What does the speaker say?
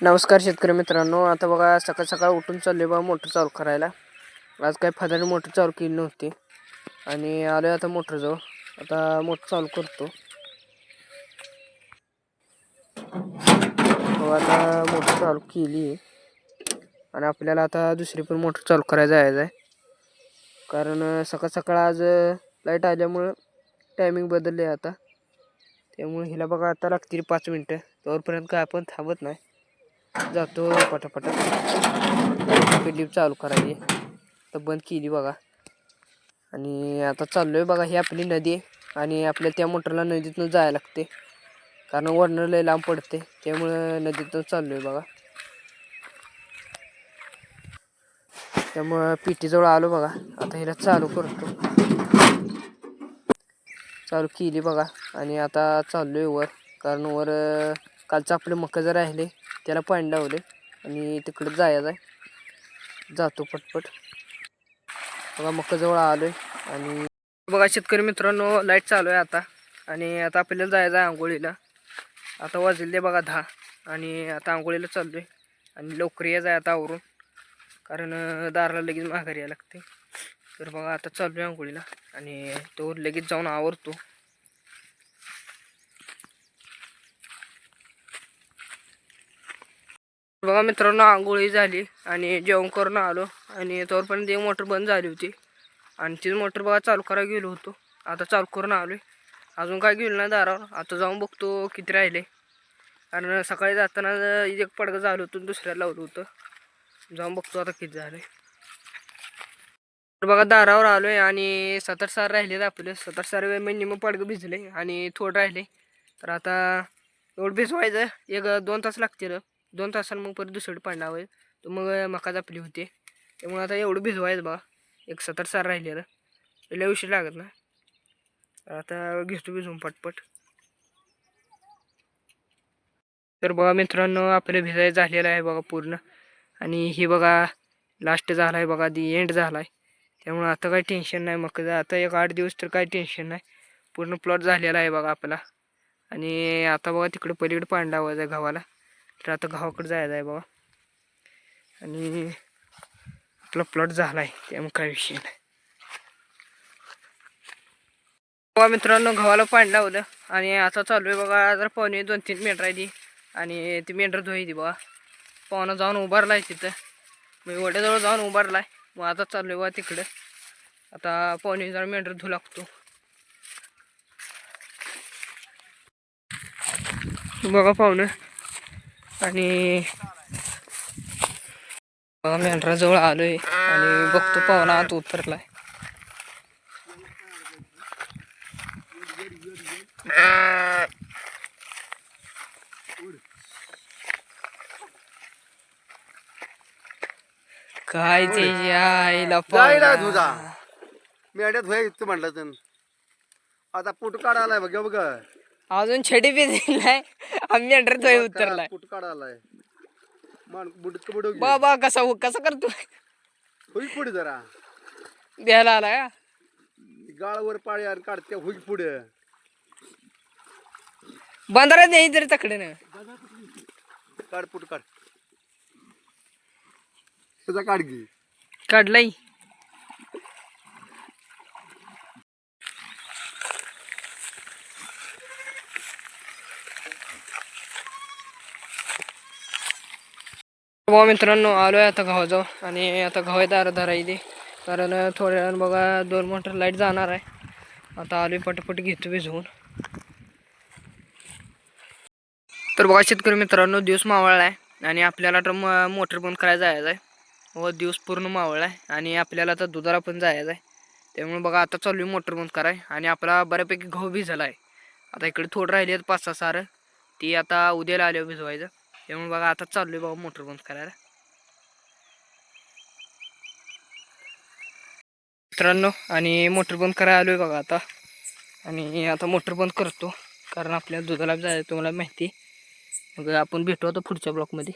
नमस्कार शेतकरी मित्रांनो. आता बघा सकाळ सकाळ उठून चालले बघा मोटर चालू करायला. आज काय फादरने मोटर चालू केली नव्हती आणि आलोय आता मोटरजवळ. आता मोटर चालू करतो. आता मोटर चालू केली आणि आपल्याला आता दुसरी पण मोटर चालू करायला जायचं आहे. कारण सकाळ सकाळ आज लाईट आल्यामुळं टायमिंग बदलले आता. त्यामुळे हिला बघा आता लागतील 5 मिनटं. तोपर्यंत काय आपण थांबत नाही, जातो पटापटा. क्लिप चालू करायची तर बंद केली बघा. आणि आता चाललोय बघा. ही आपली नदी आहे आणि आपल्या त्या मोटरला नदीतून जायला लागते, कारण वरनं लय लांब पडते. त्यामुळं नदीतून चाललोय बघा. त्यामुळं पिटीजवळ आलो बघा. आता हिला चालू करतो. चालू केली बघा आणि आता चाललोय वर, कारण वर कालचं आपले मका जर राहिले त्याला पाणी लावले आणि तिकडे जायचं आहे. जातो पटपट बघा. मक्काजवळ आलोय आणि बघा शेतकरी मित्रांनो, लाईट चालू आहे आता. आणि आता आपल्याला जायचं आहे आंघोळीला. आता वाजले बघा 10 आणि आता आंघोळीला चाललोय. आणि लवकर यायचं आहे आता आवरून, कारण दाराला लगेच माघारी यायला लागते. तर बघा आता चाललोय आंघोळीला आणि तो लगेच जाऊन आवरतो. बघा मित्रांनो, आंघोळी झाली आणि जेवण करून आलो आणि तोपर्यंत एक मोटर बंद झाली होती आणि तीच मोटर बघा चालू करायला गेलो होतो. आता चालू करून आलोय. अजून काय गेलो नाही दारावर. आता जाऊन बघतो किती राहिले, कारण सकाळी जाताना एक पडगं झालं होतं, दुसऱ्याला लावलं होतं. जाऊन बघतो आता किती झाले. तर बघा दारावर आलोय आणि 7-8 राहिले आपले. 7-8 निम्मं पडगं भिजले आणि थोडं राहिले. तर आता एवढं भिजवायचं, 1-2 तास लागतील. 2 तासांनी मग परत दुसरं पाणी लावायचं, तर मग मका आपली होते. त्यामुळे आता एवढं भिजवायचं बघा. 7-8 राहिलेलं लय उशीर लागत ना. आता घेतो भिजवून पटपट. तर बघा मित्रांनो, आपलं भिजायचं झालेलं आहे बघा पूर्ण. आणि हे बघा लास्ट झाला आहे बघा, दी एंड झाला आहे. त्यामुळे आता काही टेन्शन नाही. मग आता 1-8 दिवस तर काही टेन्शन नाही. पूर्ण प्लॉट झालेला आहे बघा आपला. आणि आता बघा तिकडे पलीकडे पाणी लावायचं आहे गव्हाला. तर आता गावाकडे जायचं आहे बघा. आणि आपला प्लॉट झाला आहे, त्यामुळे काही विषय नाही बघा मित्रांनो. गव्हाला पाणी लावलं आणि आता चालू आहे बघा. जर पाहुणे 2-3 मेंढर राहिली आणि ती मेंढर धुवायची बघा. पाहुणा जाऊन उभारलाय तिथं, मी वड्याजवळ जाऊन उभारलाय. मग आता चालू आहे बघा तिकडं. आता पाहुणे जरा मेंढर धुवू लागतो बघा पाहुणं. आणि बघा मेंढराजवळ आलोय आणि बघतो पाहुणा आत उतरलाय. काय ते आईला तुझा मेड्यात व्हायचं म्हटलं तर आता पुट काढायलाय बघ बघ. अजून छडी बी दिलाय आम्ही मेंढर धुवाय उतरलाय. पुट काढायलाय मान बुडक बुडव बाबा कसं करतो होई पुढे जरा द्यायला आला का? गाळावर पाळी आणि काढते होई पुढे. बंधारा नाही तरी तकडे ना. काढ पुट काढ, त्याचा काढ घे. काढलाय. बघा मित्रांनो, आलोय आता गव्हाजवळ आणि आता गव्हा दारा धरायचे, कारण थोड्या वेळानं बघा 2 मोटर लाईट जाणार आहे. आता आलोय पटपट घेतो भिजवून. तर बघा शेतकरी मित्रांनो, दिवस मावळला आहे आणि आपल्याला तर मोटर बंद करायला जायचं आहे. व दिवस पूर्ण मावळला आहे आणि आपल्याला आता दुधाला पण जायचं आहे. त्यामुळे बघा आता चालू आहे मोटर बंद कराय. आणि आपला बऱ्यापैकी गहू भिजला आहे. आता इकडे थोडं राहिले आहेत 5-6 सारं, ती आता उद्याला आल्यावर भिजवायचं. त्यामुळे बघा आता चालू आहे बघा मोटर बंद करायला मित्रांनो. आणि मोटर बंद करायला आलोय बघा आता. आणि आता मोटर बंद करतो, कारण आपल्याला दुधाला जायचं तुम्हाला माहिती. मग आपण भेटू आता पुढच्या ब्लॉकमध्ये.